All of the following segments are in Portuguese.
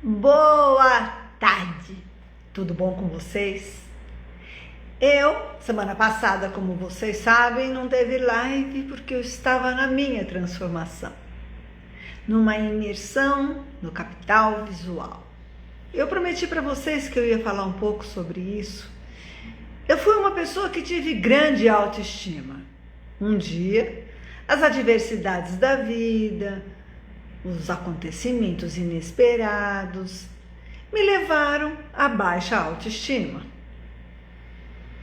Boa tarde, tudo bom com vocês? Semana passada, como vocês sabem, não teve live porque eu estava na minha transformação, numa imersão no capital visual. Eu prometi para vocês que eu ia falar um pouco sobre isso. Eu fui uma pessoa que tive grande autoestima. Um dia, as adversidades da vida, os acontecimentos inesperados me levaram a baixa autoestima.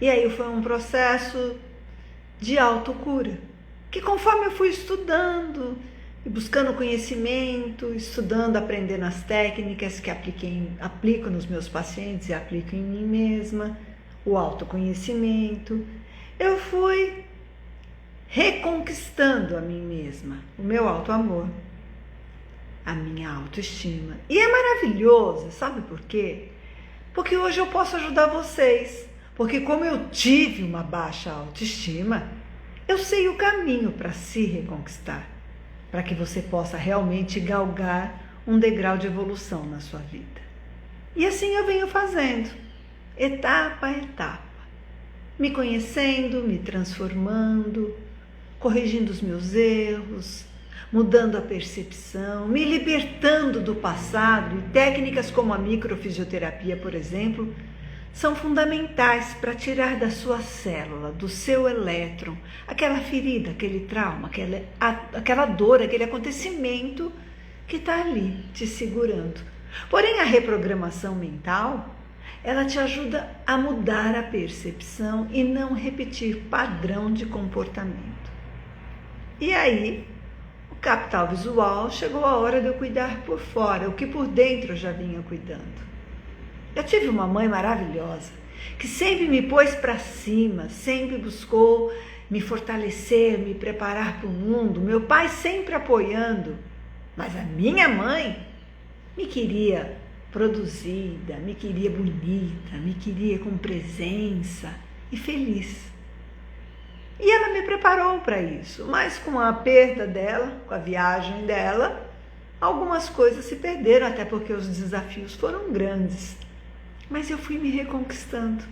E aí foi um processo de autocura, que conforme eu fui estudando e buscando conhecimento, estudando, aprendendo as técnicas que aplico nos meus pacientes e aplico em mim mesma, o autoconhecimento, eu fui reconquistando a mim mesma, o meu autoamor, a minha autoestima. E é maravilhoso, sabe por quê? Porque hoje eu posso ajudar vocês. Porque como eu tive uma baixa autoestima, eu sei o caminho para se reconquistar, para que você possa realmente galgar um degrau de evolução na sua vida. E assim eu venho fazendo, etapa a etapa, me conhecendo, me transformando, corrigindo os meus erros, mudando a percepção, me libertando do passado. E técnicas como a microfisioterapia, por exemplo, são fundamentais para tirar da sua célula, do seu elétron, aquela ferida, aquele trauma, aquela dor, aquele acontecimento que está ali te segurando. Porém, a reprogramação mental, ela te ajuda a mudar a percepção e não repetir padrão de comportamento. E aí, o capital visual, chegou a hora de eu cuidar por fora, o que por dentro eu já vinha cuidando. Eu tive uma mãe maravilhosa, que sempre me pôs para cima, sempre buscou me fortalecer, me preparar para o mundo. Meu pai sempre apoiando, mas a minha mãe me queria produzida, me queria bonita, me queria com presença e feliz. E ela me preparou para isso, mas com a perda dela, com a viagem dela, algumas coisas se perderam, até porque os desafios foram grandes. Mas eu fui me reconquistando,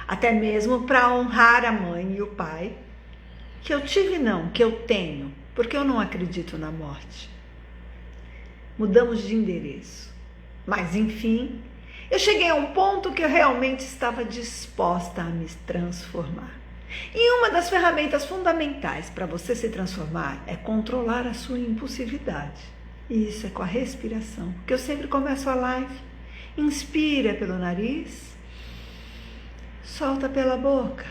até mesmo para honrar a mãe e o pai, que eu tive não, que eu tenho, porque eu não acredito na morte. Mudamos de endereço, mas enfim, eu cheguei a um ponto que eu realmente estava disposta a me transformar. E uma das ferramentas fundamentais para você se transformar é controlar a sua impulsividade. E isso é com a respiração, porque eu sempre começo a live. Inspira pelo nariz, solta pela boca.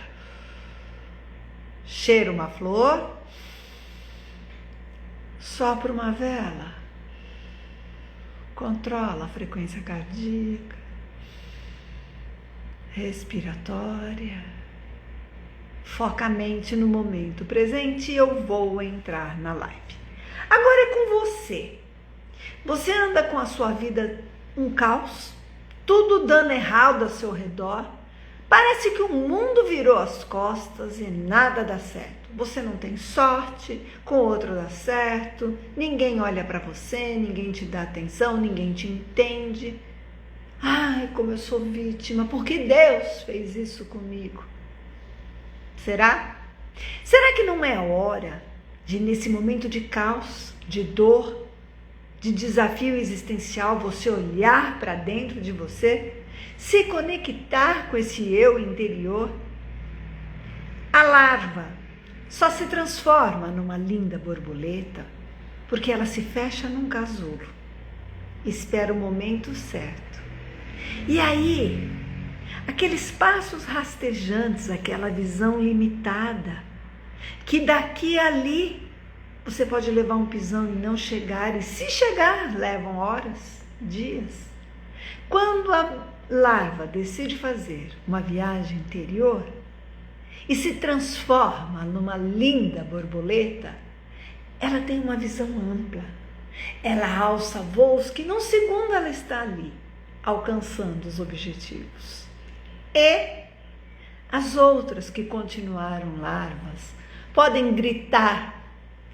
Cheira uma flor, sopra uma vela. Controla a frequência cardíaca, respiratória. Foca a mente no momento presente e eu vou entrar na live. Agora é com você. Você anda com a sua vida um caos, tudo dando errado ao seu redor. Parece que o mundo virou as costas e nada dá certo. Você não tem sorte, com o outro dá certo, ninguém olha para você, ninguém te dá atenção, ninguém te entende. Ai, como eu sou vítima, porque Deus fez isso comigo? Será? Será que não é hora de, nesse momento de caos, de dor, de desafio existencial, você olhar para dentro de você, se conectar com esse eu interior? A larva só se transforma numa linda borboleta porque ela se fecha num casulo, espera o momento certo. E aí, aqueles passos rastejantes, aquela visão limitada, que daqui a ali você pode levar um pisão e não chegar, e se chegar, levam horas, dias. Quando a larva decide fazer uma viagem interior e se transforma numa linda borboleta, ela tem uma visão ampla. Ela alça voos que num segundo ela está ali, alcançando os objetivos. E as outras que continuaram larvas podem gritar,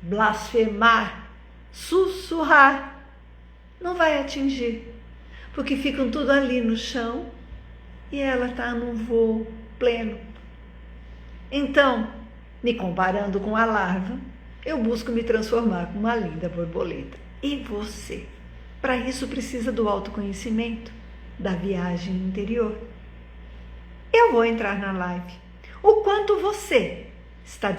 blasfemar, sussurrar, não vai atingir, porque ficam tudo ali no chão e ela está num voo pleno. Então, me comparando com a larva, eu busco me transformar com uma linda borboleta. E você? Para isso precisa do autoconhecimento, da viagem interior. Eu vou entrar na live. O quanto você está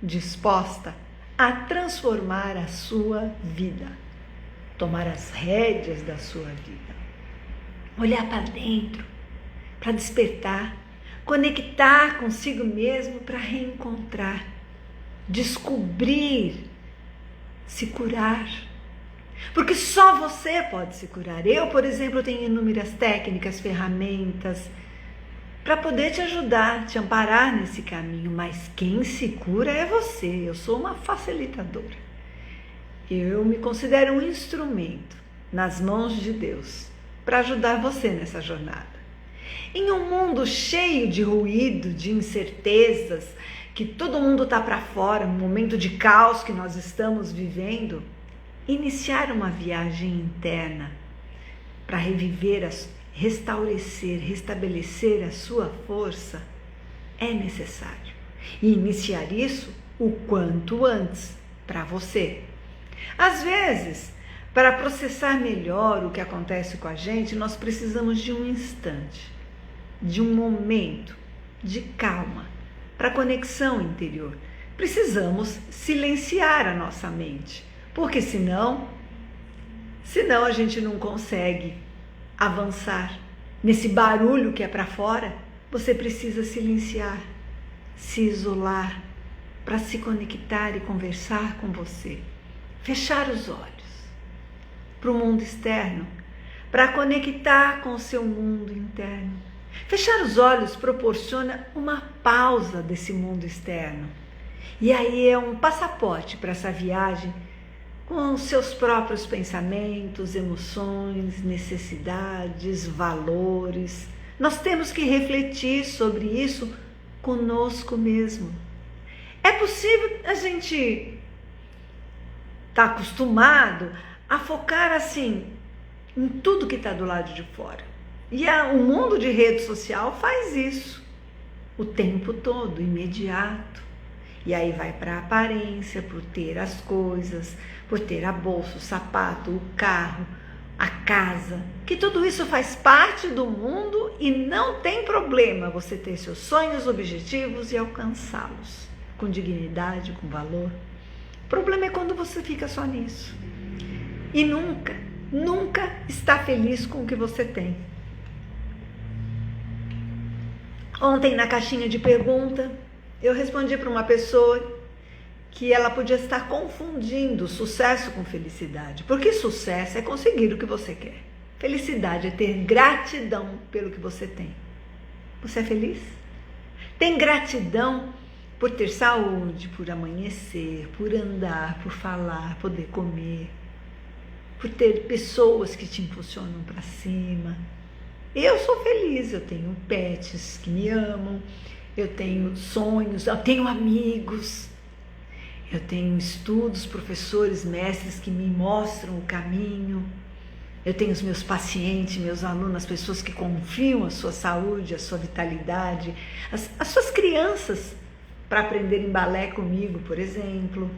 disposta a transformar a sua vida, tomar as rédeas da sua vida, olhar para dentro, para despertar, conectar consigo mesmo para reencontrar, descobrir, se curar. Porque só você pode se curar. Eu, por exemplo, tenho inúmeras técnicas, ferramentas para poder te ajudar, te amparar nesse caminho, mas quem se cura é você. Eu sou uma facilitadora. Eu me considero um instrumento nas mãos de Deus para ajudar você nessa jornada. Em um mundo cheio de ruído, de incertezas, que todo mundo está para fora, um momento de caos que nós estamos vivendo, iniciar uma viagem interna para reviver, restabelecer a sua força é necessário. E iniciar isso o quanto antes para você. Às vezes, para processar melhor o que acontece com a gente, nós precisamos de um instante, de um momento de calma, para conexão interior. Precisamos silenciar a nossa mente, porque senão a gente não consegue avançar. Nesse barulho que é para fora, você precisa silenciar, se isolar, para se conectar e conversar com você. Fechar os olhos para o mundo externo, para conectar com o seu mundo interno. Fechar os olhos proporciona uma pausa desse mundo externo. E aí é um passaporte para essa viagem com os seus próprios pensamentos, emoções, necessidades, valores. Nós temos que refletir sobre isso conosco mesmo. É possível a gente estar acostumado a focar assim em tudo que está do lado de fora. E o mundo de rede social faz isso o tempo todo, imediato. E aí vai para a aparência, por ter as coisas, por ter a bolsa, o sapato, o carro, a casa, que tudo isso faz parte do mundo e não tem problema você ter seus sonhos, objetivos e alcançá-los com dignidade, com valor. O problema é quando você fica só nisso e nunca está feliz com o que você tem. Ontem, na caixinha de pergunta, eu respondi para uma pessoa que ela podia estar confundindo sucesso com felicidade. Porque sucesso é conseguir o que você quer. Felicidade é ter gratidão pelo que você tem. Você é feliz? Tem gratidão por ter saúde, por amanhecer, por andar, por falar, poder comer, por ter pessoas que te impulsionam para cima. Eu sou feliz, eu tenho pets que me amam, eu tenho sonhos, eu tenho amigos, eu tenho estudos, professores, mestres que me mostram o caminho, eu tenho os meus pacientes, meus alunos, as pessoas que confiam a sua saúde, a sua vitalidade, as suas crianças para aprenderem balé comigo, por exemplo.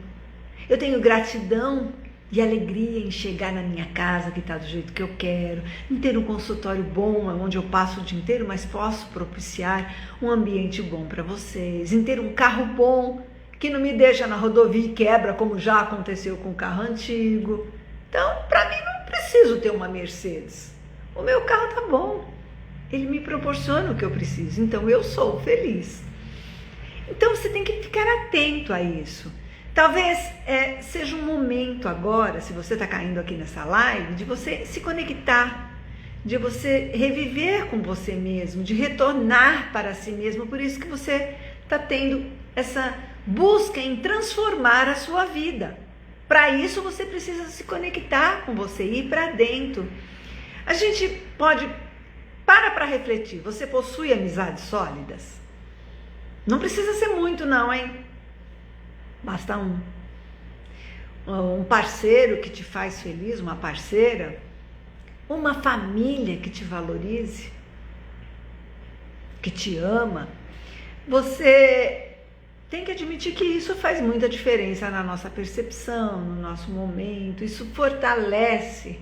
Eu tenho gratidão e alegria em chegar na minha casa que está do jeito que eu quero, em ter um consultório bom, onde eu passo o dia inteiro, mas posso propiciar um ambiente bom para vocês, em ter um carro bom, que não me deixa na rodovia e quebra, como já aconteceu com o carro antigo. Então, para mim, não preciso ter uma Mercedes. O meu carro tá bom, ele me proporciona o que eu preciso, então eu sou feliz. Então, você tem que ficar atento a isso. Talvez seja um momento agora, se você está caindo aqui nessa live, de você se conectar, de você reviver com você mesmo, de retornar para si mesmo. Por isso que você está tendo essa busca em transformar a sua vida. Para isso você precisa se conectar com você, ir para dentro. A gente pode, para refletir, você possui amizades sólidas? Não precisa ser muito não, hein? Basta um parceiro que te faz feliz, uma parceira, uma família que te valorize, que te ama, você tem que admitir que isso faz muita diferença na nossa percepção, no nosso momento. Isso fortalece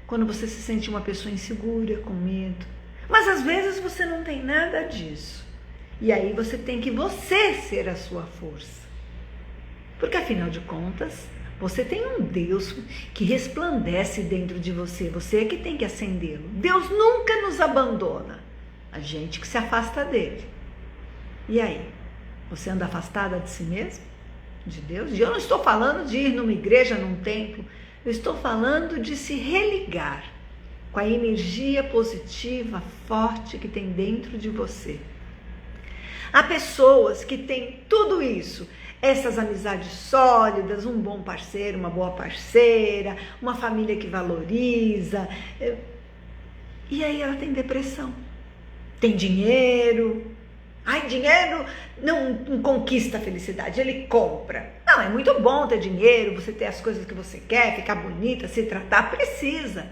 quando você se sente uma pessoa insegura, com medo. Mas às vezes você não tem nada disso. E aí você tem que você ser a sua força. Porque afinal de contas, você tem um Deus que resplandece dentro de você. Você é que tem que acendê-lo. Deus nunca nos abandona. A gente que se afasta dele. E aí? Você anda afastada de si mesmo? De Deus? E eu não estou falando de ir numa igreja, num templo. Eu estou falando de se religar com a energia positiva, forte que tem dentro de você. Há pessoas que têm tudo isso, essas amizades sólidas, um bom parceiro, uma boa parceira, uma família que valoriza, e aí ela tem depressão, tem dinheiro. Ai, dinheiro não conquista a felicidade, ele compra. Não, é muito bom ter dinheiro, você ter as coisas que você quer, ficar bonita, se tratar, precisa.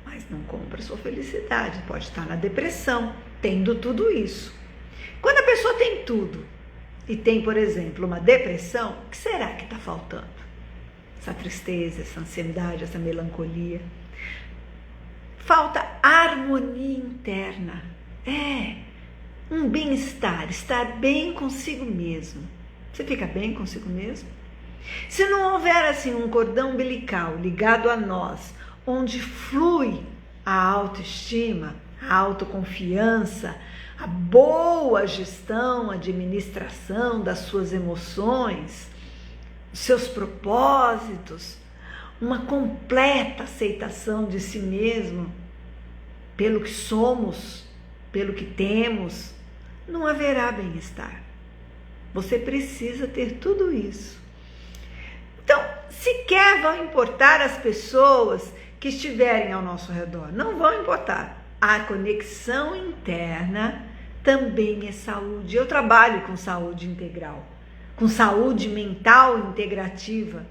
Mas não compra a sua felicidade, pode estar na depressão, tendo tudo isso. Quando a pessoa tem tudo e tem, por exemplo, uma depressão, o que será que está faltando? Essa tristeza, essa ansiedade, essa melancolia. Falta harmonia interna. Um bem-estar, estar bem consigo mesmo. Você fica bem consigo mesmo? Se não houver assim um cordão umbilical ligado a nós, onde flui a autoestima, a autoconfiança, a boa gestão, administração das suas emoções, seus propósitos, uma completa aceitação de si mesmo, pelo que somos, pelo que temos, não haverá bem-estar. Você precisa ter tudo isso. Então, sequer vão importar as pessoas que estiverem ao nosso redor. Não vão importar. A conexão interna também é saúde. Eu trabalho com saúde integral, com saúde mental integrativa.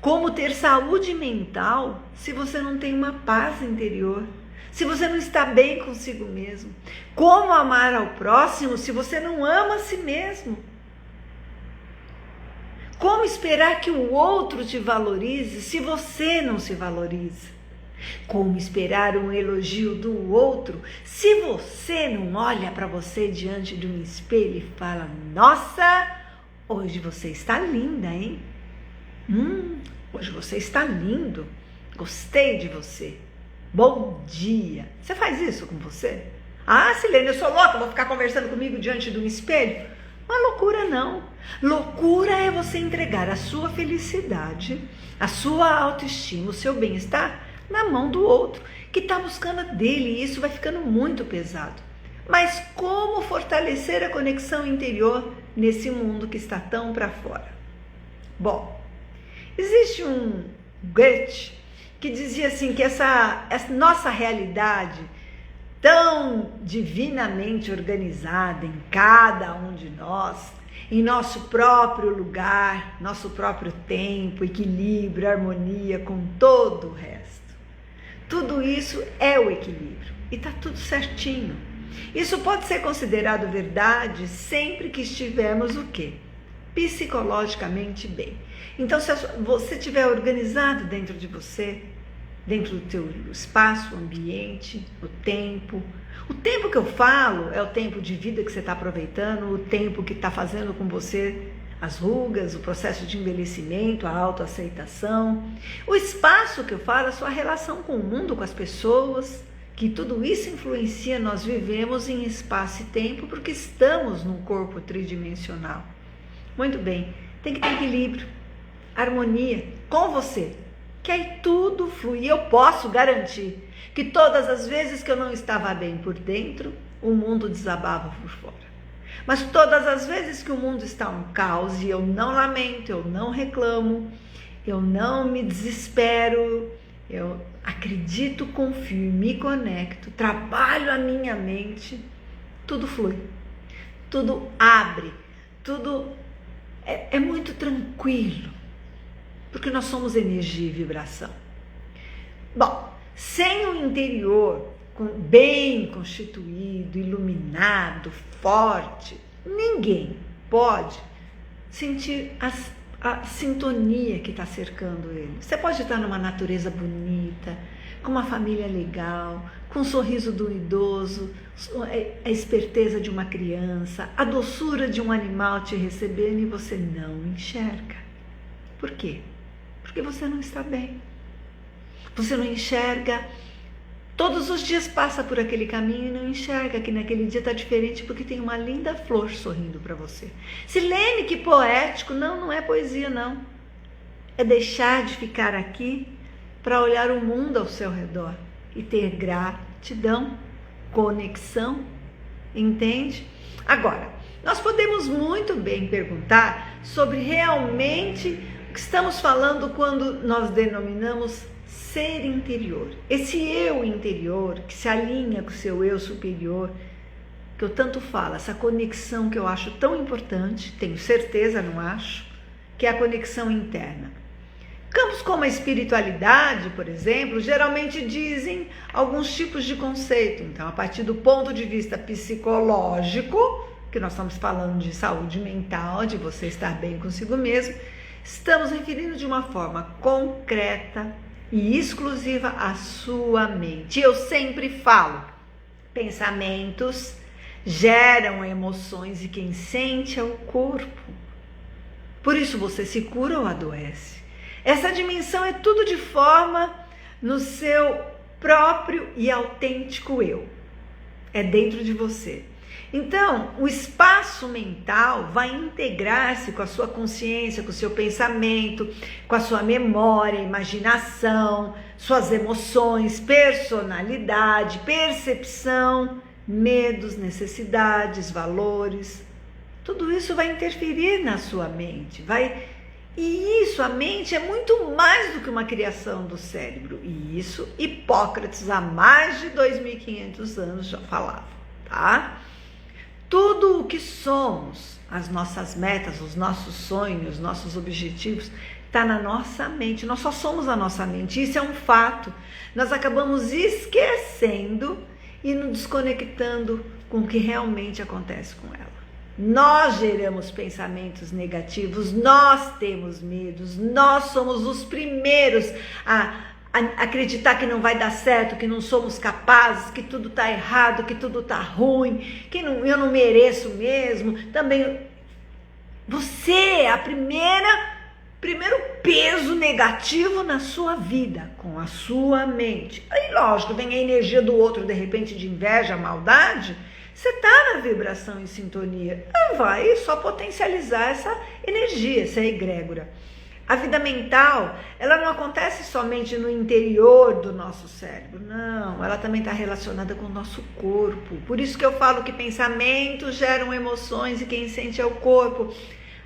Como ter saúde mental se você não tem uma paz interior? Se você não está bem consigo mesmo? Como amar ao próximo se você não ama a si mesmo? Como esperar que o outro te valorize se você não se valoriza? Como esperar um elogio do outro se você não olha para você diante de um espelho e fala: nossa, hoje você está linda, hein? Hoje você está lindo, gostei de você. Bom dia. Você faz isso com você? Ah, Silene, eu sou louca, vou ficar conversando comigo diante de um espelho? Não é loucura, não. Loucura é você entregar a sua felicidade, a sua autoestima, o seu bem-estar na mão do outro, que está buscando a dele, e isso vai ficando muito pesado. Mas como fortalecer a conexão interior nesse mundo que está tão para fora? Bom, existe um Goethe que dizia assim que essa nossa realidade tão divinamente organizada em cada um de nós, em nosso próprio lugar, nosso próprio tempo, equilíbrio, harmonia com todo o resto. Tudo isso é o equilíbrio e está tudo certinho. Isso pode ser considerado verdade sempre que estivermos o quê? Psicologicamente bem. Então, se você estiver organizado dentro de você, dentro do teu espaço, ambiente, o tempo que eu falo é o tempo de vida que você está aproveitando, o tempo que está fazendo com você as rugas, o processo de envelhecimento, a autoaceitação. O espaço que eu falo é a sua relação com o mundo, com as pessoas, que tudo isso influencia. Nós vivemos em espaço e tempo porque estamos num corpo tridimensional. Muito bem, tem que ter equilíbrio, harmonia com você, que aí tudo flui. E eu posso garantir que todas as vezes que eu não estava bem por dentro, o mundo desabava por fora. Mas todas as vezes que o mundo está um caos e eu não lamento, eu não reclamo, eu não me desespero, eu acredito, confio, me conecto, trabalho a minha mente, tudo flui, tudo abre, tudo é muito tranquilo, porque nós somos energia e vibração. Bom, sem o interior bem constituído, iluminado, forte, ninguém pode sentir a sintonia que está cercando ele. Você pode estar numa natureza bonita, com uma família legal, com o sorriso do idoso, a esperteza de uma criança, a doçura de um animal te recebendo e você não enxerga. Por quê? Porque você não está bem. Você não enxerga. Todos os dias passa por aquele caminho e não enxerga que naquele dia está diferente porque tem uma linda flor sorrindo para você. Silene, que poético! Não, não é poesia não. É deixar de ficar aqui para olhar o mundo ao seu redor e ter gratidão, conexão, entende? Agora, nós podemos muito bem perguntar sobre realmente o que estamos falando quando nós denominamos ser interior. Esse eu interior que se alinha com o seu eu superior, que eu tanto falo, essa conexão que eu acho tão importante, tenho certeza, não acho, que é a conexão interna. Campos como a espiritualidade, por exemplo, geralmente dizem alguns tipos de conceito. Então, a partir do ponto de vista psicológico, que nós estamos falando de saúde mental, de você estar bem consigo mesmo, estamos referindo de uma forma concreta e exclusiva à sua mente. Eu sempre falo, pensamentos geram emoções e quem sente é o corpo. Por isso você se cura ou adoece. Essa dimensão é tudo de forma no seu próprio e autêntico eu. É dentro de você. Então, o espaço mental vai integrar-se com a sua consciência, com o seu pensamento, com a sua memória, imaginação, suas emoções, personalidade, percepção, medos, necessidades, valores. Tudo isso vai interferir na sua mente, E isso, a mente é muito mais do que uma criação do cérebro. E isso Hipócrates há mais de 2.500 anos já falava, tá? Tudo o que somos, as nossas metas, os nossos sonhos, nossos objetivos, está na nossa mente. Nós só somos a nossa mente. Isso é um fato. Nós acabamos esquecendo e nos desconectando com o que realmente acontece com ela. Nós geramos pensamentos negativos, nós temos medos, nós somos os primeiros a acreditar que não vai dar certo, que não somos capazes, que tudo está errado, que tudo está ruim, que eu não mereço mesmo. Também você é primeiro peso negativo na sua vida, com a sua mente. Aí lógico, vem a energia do outro, de repente de inveja, maldade. Você está na vibração em sintonia, vai só potencializar essa energia, essa egrégora. A vida mental, ela não acontece somente no interior do nosso cérebro, não, ela também está relacionada com o nosso corpo. Por isso que eu falo que pensamentos geram emoções e quem sente é o corpo.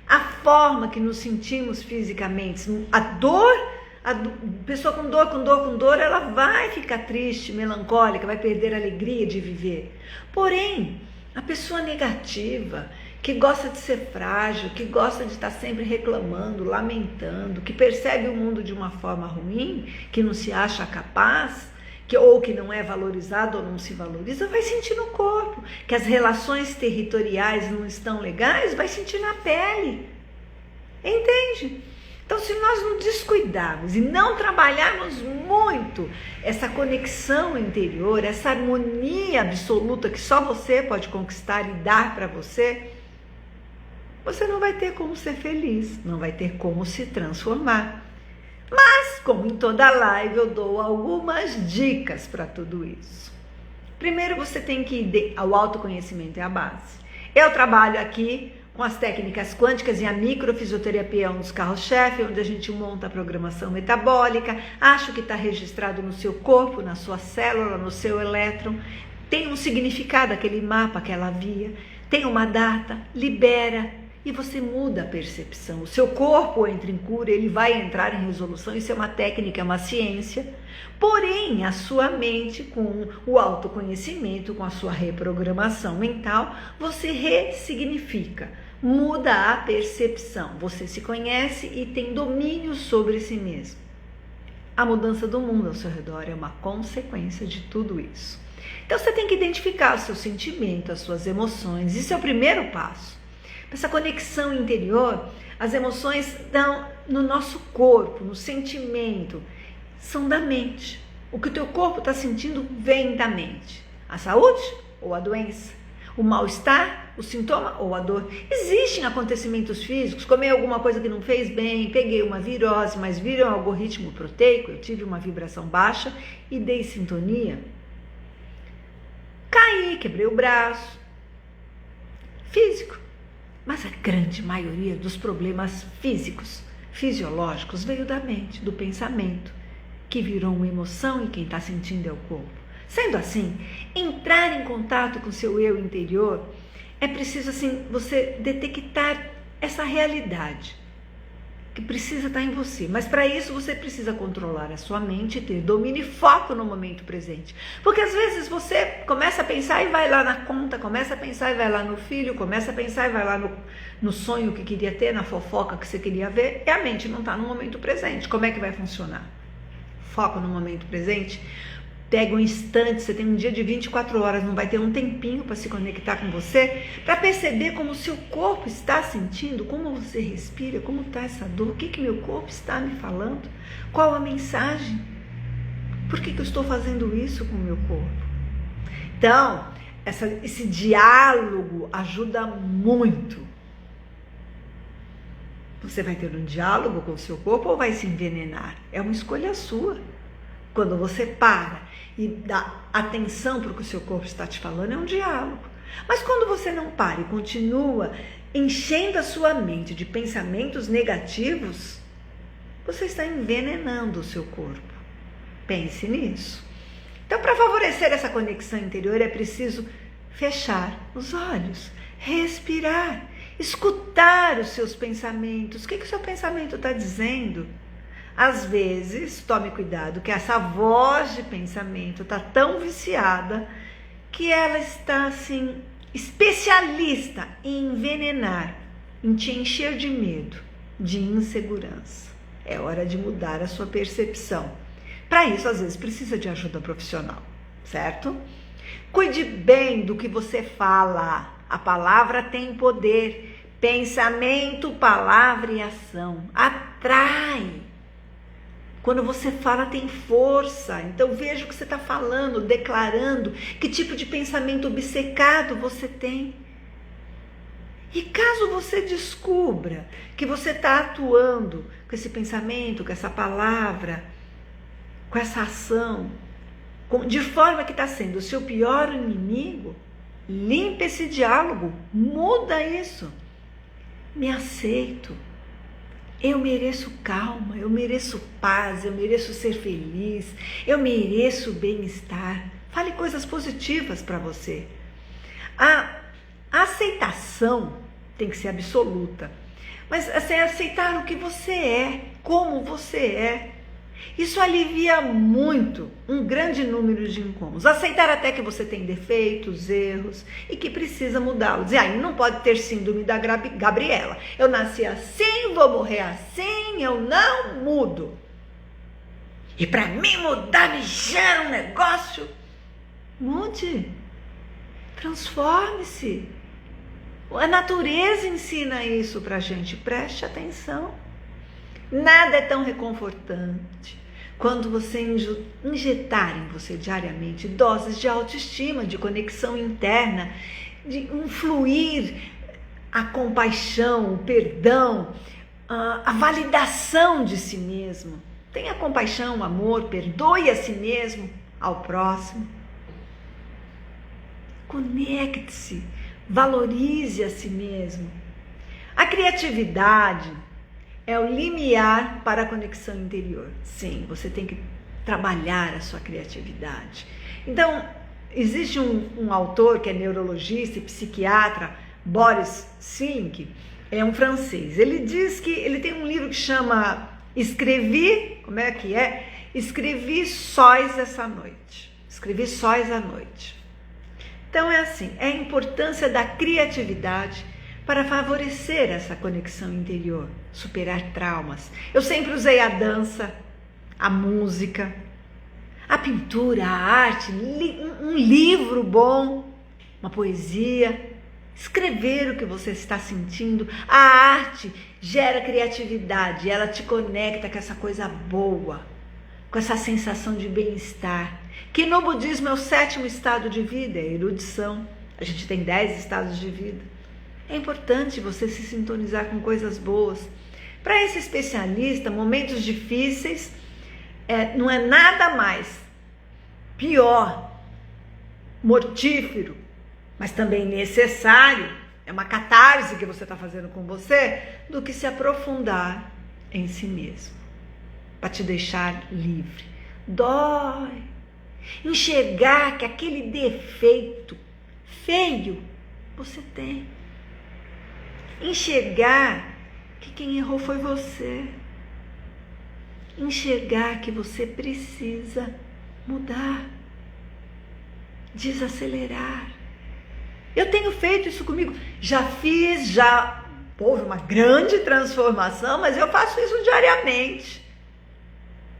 A forma que nos sentimos fisicamente, a pessoa com dor, ela vai ficar triste, melancólica, vai perder a alegria de viver. Porém, a pessoa negativa, que gosta de ser frágil, que gosta de estar sempre reclamando, lamentando, que percebe o mundo de uma forma ruim, que não se acha capaz, ou que não é valorizado ou não se valoriza, vai sentir no corpo. Que as relações territoriais não estão legais, vai sentir na pele. Entende? Então, se nós não descuidarmos e não trabalharmos muito essa conexão interior, essa harmonia absoluta que só você pode conquistar e dar para você, você não vai ter como ser feliz, não vai ter como se transformar. Mas, como em toda live, eu dou algumas dicas para tudo isso. Primeiro, você tem que ir ao autoconhecimento, é a base. Eu trabalho aqui com as técnicas quânticas e a microfisioterapia é um dos carros-chefe, onde a gente monta a programação metabólica. Acho que está registrado no seu corpo, na sua célula, no seu elétron. Tem um significado aquele mapa, aquela via. Tem uma data, libera e você muda a percepção. O seu corpo entra em cura, ele vai entrar em resolução. Isso é uma técnica, é uma ciência. Porém, a sua mente, com o autoconhecimento, com a sua reprogramação mental, você ressignifica, muda a percepção. Você se conhece e tem domínio sobre si mesmo. a mudança do mundo ao seu redor é uma consequência de tudo isso. Então você tem que identificar o seu sentimento, as suas emoções. Isso é o primeiro passo. Essa conexão interior, as emoções estão no nosso corpo, no sentimento, são da mente. O que o teu corpo está sentindo vem da mente. A saúde ou a doença, o mal-estar, o sintoma ou a dor. Existem acontecimentos físicos, comer alguma coisa que não fez bem, peguei uma virose, mas viram o algoritmo proteico, eu tive uma vibração baixa e dei sintonia. Caí, quebrei o braço. Físico. Mas a grande maioria dos problemas físicos, fisiológicos, veio da mente, do pensamento, que virou uma emoção e quem está sentindo é o corpo. Sendo assim, entrar em contato com o seu eu interior, é preciso assim, você detectar essa realidade que precisa estar em você. Mas para isso você precisa controlar a sua mente e ter domínio e foco no momento presente. Porque às vezes você começa a pensar e vai lá na conta, começa a pensar e vai lá no filho, começa a pensar e vai lá no sonho que queria ter, na fofoca que você queria ver, e a mente não está no momento presente. Como é que vai funcionar? Foco no momento presente. Pega um instante, você tem um dia de 24 horas, não vai ter um tempinho para se conectar com você, para perceber como o seu corpo está sentindo, como você respira, como está essa dor, o que meu corpo está me falando, qual a mensagem, por que eu estou fazendo isso com o meu corpo. Então, esse diálogo ajuda muito. Você vai ter um diálogo com o seu corpo ou vai se envenenar? É uma escolha sua. Quando você para e dá atenção para o que o seu corpo está te falando, é um diálogo. Mas quando você não para e continua enchendo a sua mente de pensamentos negativos, você está envenenando o seu corpo. Pense nisso. Então, para favorecer essa conexão interior, é preciso fechar os olhos, respirar, escutar os seus pensamentos. O que o seu pensamento está dizendo? Às vezes, tome cuidado, que essa voz de pensamento está tão viciada que ela está assim, especialista em envenenar, em te encher de medo, de insegurança. É hora de mudar a sua percepção. Para isso, às vezes, precisa de ajuda profissional, certo? Cuide bem do que você fala. A palavra tem poder. Pensamento, palavra e ação. Atrai. Quando você fala, tem força. Então veja o que você está falando, declarando, que tipo de pensamento obcecado você tem. E caso você descubra que você está atuando com esse pensamento, com essa palavra, com essa ação, de forma que está sendo o seu pior inimigo, limpe esse diálogo, muda isso. Me aceito. Eu mereço calma, eu mereço paz, eu mereço ser feliz, eu mereço bem-estar. Fale coisas positivas para você. A aceitação tem que ser absoluta, mas assim, aceitar o que você é, como você é. Isso alivia muito um grande número de incômodos. Aceitar até que você tem defeitos, erros e que precisa mudá-los. E aí não pode ter síndrome da Gabriela. Eu nasci assim, vou morrer assim, eu não mudo. E para mim mudar me gera um negócio. Mude. Transforme-se. A natureza ensina isso pra gente. Preste atenção. Nada é tão reconfortante quando você injetar em você diariamente doses de autoestima, de conexão interna, de um fluir, a compaixão, o perdão, a validação de si mesmo. Tenha compaixão, amor, perdoe a si mesmo, ao próximo. Conecte-se, valorize a si mesmo. A criatividade é o limiar para a conexão interior. Sim, você tem que trabalhar a sua criatividade. Então, existe um autor que é neurologista e psiquiatra, Boris Cyrulnik, é um francês. Ele diz que ele tem um livro que chama Escrevi sóis essa noite. Escrevi sóis à noite. Então é assim, é a importância da criatividade para favorecer essa conexão interior, superar traumas. Eu sempre usei a dança, a música, a pintura, a arte, um livro bom, uma poesia, escrever o que você está sentindo. A arte gera criatividade, ela te conecta com essa coisa boa, com essa sensação de bem-estar, que no budismo é o 7º estado de vida, é a erudição. A gente tem 10 estados de vida. É importante você se sintonizar com coisas boas. Para esse especialista, momentos difíceis não é nada mais pior, mortífero, mas também necessário, é uma catarse que você está fazendo com você, do que se aprofundar em si mesmo, para te deixar livre. Dói. Enxergar que aquele defeito feio você tem. Enxergar que quem errou foi você. Enxergar que você precisa mudar, desacelerar. Eu tenho feito isso comigo, já houve uma grande transformação, mas eu faço isso diariamente.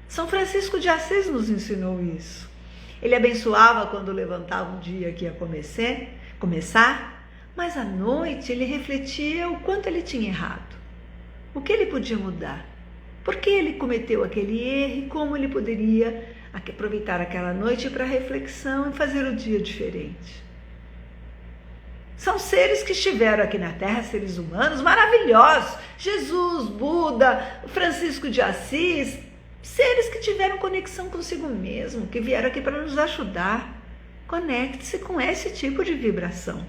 São Francisco de Assis nos ensinou isso. Ele abençoava quando levantava um dia que ia começar, mas à noite ele refletia o quanto ele tinha errado, o que ele podia mudar, por que ele cometeu aquele erro e como ele poderia aproveitar aquela noite para reflexão e fazer o dia diferente. São seres que estiveram aqui na Terra, seres humanos maravilhosos, Jesus, Buda, Francisco de Assis, seres que tiveram conexão consigo mesmo, que vieram aqui para nos ajudar. Conecte-se com esse tipo de vibração.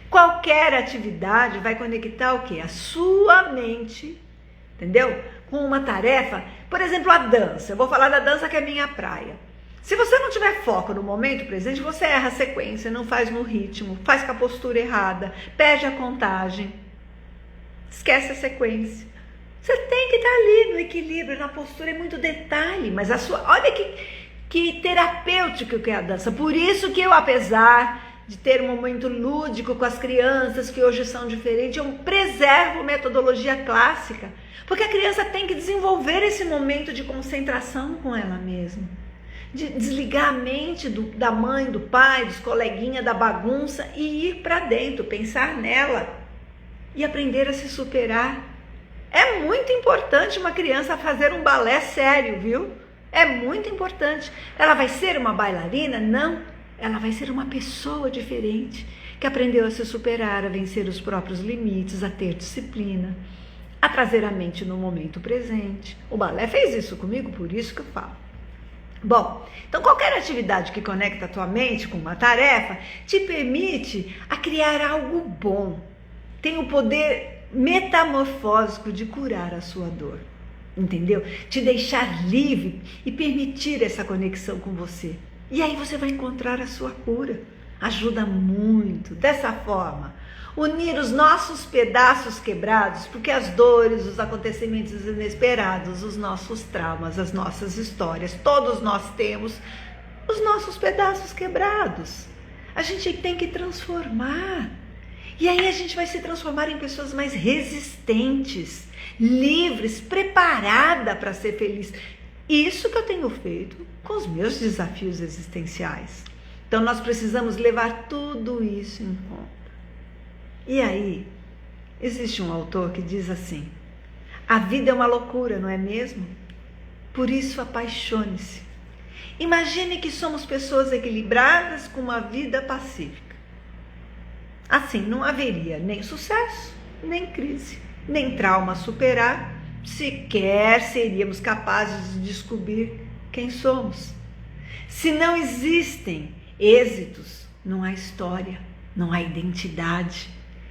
Qualquer atividade vai conectar o quê? A sua mente, entendeu? Com uma tarefa, por exemplo, a dança. Eu vou falar da dança que é minha praia. Se você não tiver foco no momento presente, você erra a sequência, não faz no ritmo, faz com a postura errada, perde a contagem, esquece a sequência. Você tem que estar ali no equilíbrio, na postura, é muito detalhe, mas olha que terapêutico que é a dança. Por isso que eu, apesar de ter um momento lúdico com as crianças, que hoje são diferentes, eu preservo metodologia clássica, porque a criança tem que desenvolver esse momento de concentração com ela mesma, de desligar a mente da mãe, do pai, dos coleguinhas, da bagunça e ir para dentro, pensar nela e aprender a se superar. É muito importante uma criança fazer um balé sério, viu? É muito importante. Ela vai ser uma bailarina? Não. Ela vai ser uma pessoa diferente, que aprendeu a se superar, a vencer os próprios limites, a ter disciplina, a trazer a mente no momento presente. O balé fez isso comigo, por isso que eu falo. Bom, então qualquer atividade que conecta a tua mente com uma tarefa te permite a criar algo bom. Tem o poder metamorfósico de curar a sua dor, entendeu? Te deixar livre e permitir essa conexão com você. E aí você vai encontrar a sua cura. Ajuda muito. Dessa forma, unir os nossos pedaços quebrados, porque as dores, os acontecimentos inesperados, os nossos traumas, as nossas histórias, todos nós temos os nossos pedaços quebrados. A gente tem que transformar. E aí a gente vai se transformar em pessoas mais resistentes, livres, preparada para ser feliz. Isso que eu tenho feito com os meus desafios existenciais. Então nós precisamos levar tudo isso em conta. E aí, existe um autor que diz assim: a vida é uma loucura, não é mesmo? Por isso apaixone-se. Imagine que somos pessoas equilibradas com uma vida pacífica. Assim não haveria nem sucesso, nem crise, nem trauma a superar, sequer seríamos capazes de descobrir quem somos. Se não existem êxitos, não há história, não há identidade.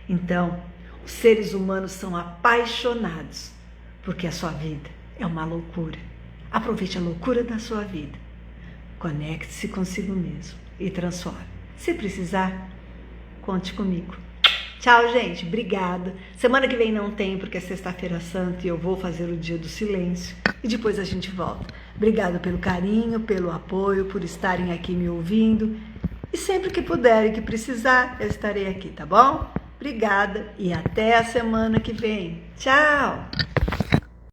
Então, os seres humanos são apaixonados, porque a sua vida é uma loucura. Aproveite a loucura da sua vida. Conecte-se consigo mesmo e transforme. Se precisar, conte comigo. Tchau, gente. Obrigada. Semana que vem não tem, porque é sexta-feira santa e eu vou fazer o dia do silêncio. E depois a gente volta. Obrigada pelo carinho, pelo apoio, por estarem aqui me ouvindo. E sempre que puder e que precisar, eu estarei aqui, tá bom? Obrigada e até a semana que vem. Tchau!